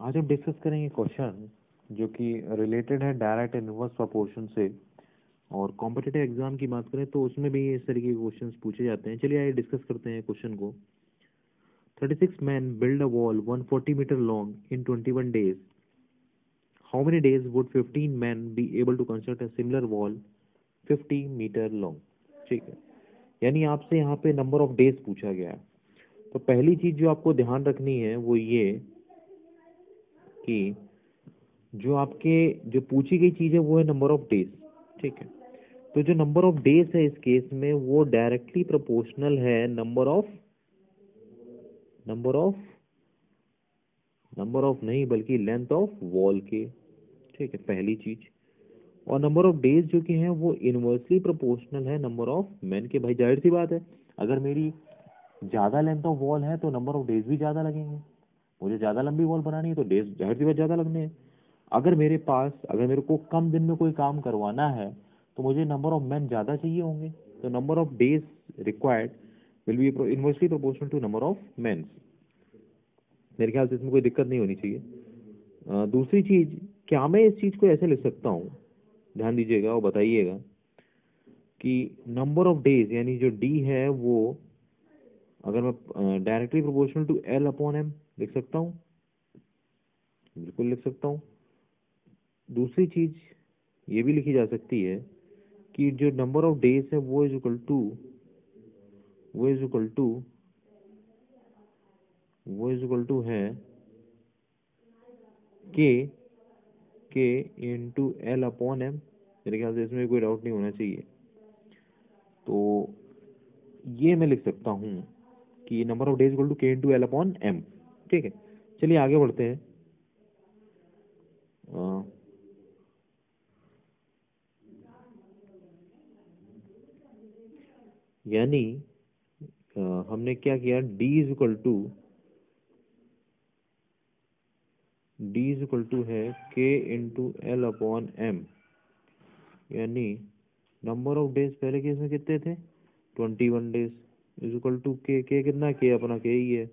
आज हम डिस्कस करेंगे क्वेश्चन जो कि रिलेटेड है डायरेक्ट एंड इनवर्स प्रोपोर्शन से। और कॉम्पिटिटिव एग्जाम की बात करें तो उसमें भी इस तरीके के क्वेश्चंस पूछे जाते हैं। चलिए आइए डिस्कस करते हैं क्वेश्चन को। 36 men build a wall 140 meter long in 21 days. How many days would 15 men be able to construct a similar wall 50 meter long? ठीक है, यानी आपसे यहाँ पे नंबर ऑफ डेज पूछा गया है। तो पहली चीज जो आपको ध्यान रखनी है वो ये कि जो आपके जो पूछी गई चीज है वो है नंबर ऑफ डेज। ठीक है, तो जो नंबर ऑफ डेज है इस केस में वो डायरेक्टली प्रोपोर्शनल है नंबर ऑफ नहीं बल्कि लेंथ ऑफ वॉल के। ठीक है, पहली चीज। और नंबर ऑफ डेज जो कि है वो इनवर्सली प्रोपोर्शनल है नंबर ऑफ मैन के। भाई जाहिर सी बात है, अगर मेरी ज्यादा लेंथ ऑफ वॉल है तो नंबर ऑफ डेज भी ज्यादा लगेंगे। मुझे ज्यादा लंबी वॉल बनानी है तो डेज जाहिर सी बात ज्यादा लगने हैं। अगर मेरे को कम दिन में कोई काम करवाना है तो मुझे नंबर ऑफ मैन ज्यादा चाहिए होंगे। तो number of days required will be inversely proportional to number of man. मेरे ख्याल से इसमें कोई दिक्कत नहीं होनी चाहिए। दूसरी चीज, क्या मैं इस चीज को ऐसे लिख सकता हूँ, ध्यान दीजिएगा और बताइएगा कि नंबर ऑफ डेज यानी जो डी है वो अगर मैं directly proportional to L upon M लिख सकता हूँ, बिल्कुल लिख सकता हूँ। दूसरी चीज ये भी लिखी जा सकती है कि जो नंबर ऑफ डेज है वो इज इक्वल टू वो इज इक्वल टू वो इज इक्वल टू है के के इंटू एल अपॉन एम। मेरे ख्याल से इसमें कोई डाउट नहीं होना चाहिए। तो ये मैं लिख सकता हूँ कि number of days equal to K into L upon M. ठीक है, चलिए आगे बढ़ते हैं। अ, यानी हमने क्या किया, डी इज इक्वल टू है के इंटू एल अपॉन एम। यानी नंबर ऑफ डेज पहले केस में कितने थे, 21 डेज इज इक्वल टू के कितना, के अपना के ही है।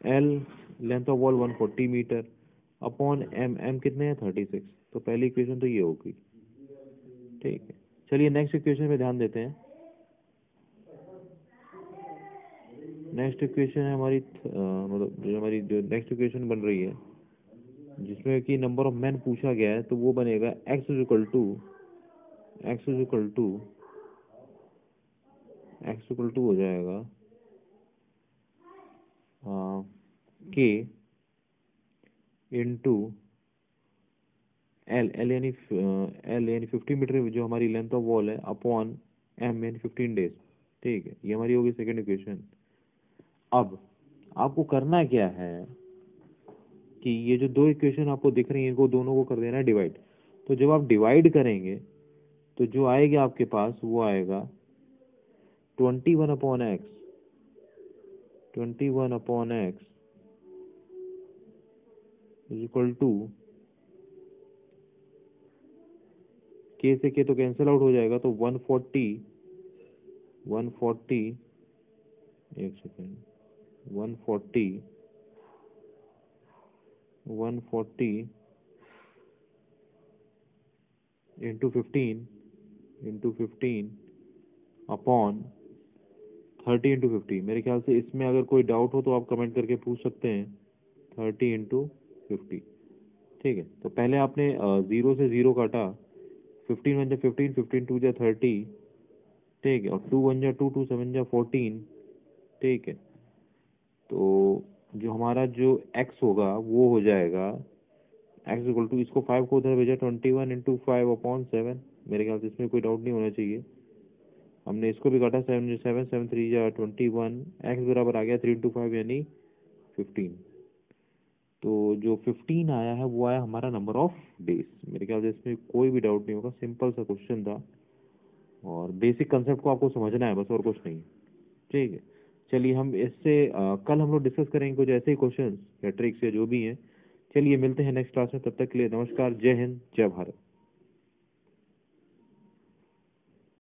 L length of wall 140 metre upon M, M कितने हैं 36। तो पहली इक्वेशन तो ये होगी। ठीक है, चलिए नेक्स्ट इक्वेशन पे ध्यान देते हैं। नेक्स्ट इक्वेशन है हमारी मतलब जो हमारी जो नेक्स्ट इक्वेशन बन रही है जिसमें कि नंबर ऑफ मैन पूछा गया है, तो वो बनेगा एक्स इज इक्वल टू हो जाएगा के इंटू एल यानी 50 मीटर जो हमारी लेंथ ऑफ वॉल है अपॉन एम यानी 15 डेज। ठीक है, ये हमारी होगी सेकेंड इक्वेशन। अब आपको करना क्या है कि ये जो दो इक्वेशन आपको दिख रही है इनको दोनों को कर देना है डिवाइड। तो जब आप डिवाइड करेंगे तो जो आएगा आपके पास वो आएगा 21 upon X is equal to K से के तो कैंसिल आउट हो जाएगा, तो 140 एक second 140 into fifteen upon 30 into 50। मेरे ख्याल से इसमें अगर कोई डाउट हो तो आप कमेंट करके पूछ सकते हैं। 30 इंटू 50। ठीक है, तो पहले आपने जीरो से जीरो काटा, 15 1 जा 15, 15 2 जा 30। ठीक है, और 2 1 जा 2, 2 7 जा 14। ठीक है, तो जो हमारा जो x होगा वो हो जाएगा x इक्वल टू, इसको 5 को उधर भेजा, 21 इंटू 5 अपॉन 7। मेरे ख्याल से इसमें कोई डाउट नहीं होना चाहिए। हमने इसको भी काटा, 7 7 7 3 जा 21, x बराबर आ गया 3 इंटू 5 यानी 15। तो जो 15 आया है वो आया हमारा नंबर ऑफ डेज। मेरे ख्याल से इसमें कोई भी डाउट नहीं होगा, सिंपल सा क्वेश्चन था और बेसिक कंसेप्ट को आपको समझना है बस, और कुछ नहीं। ठीक है, चलिए हम इससे कल हम लोग डिस्कस करेंगे कुछ ऐसे ही क्वेश्चन या ट्रिक्स या जो भी हैं। चलिए मिलते हैं नेक्स्ट क्लास में, तब तक के लिए नमस्कार, जय हिंद, जय भारत।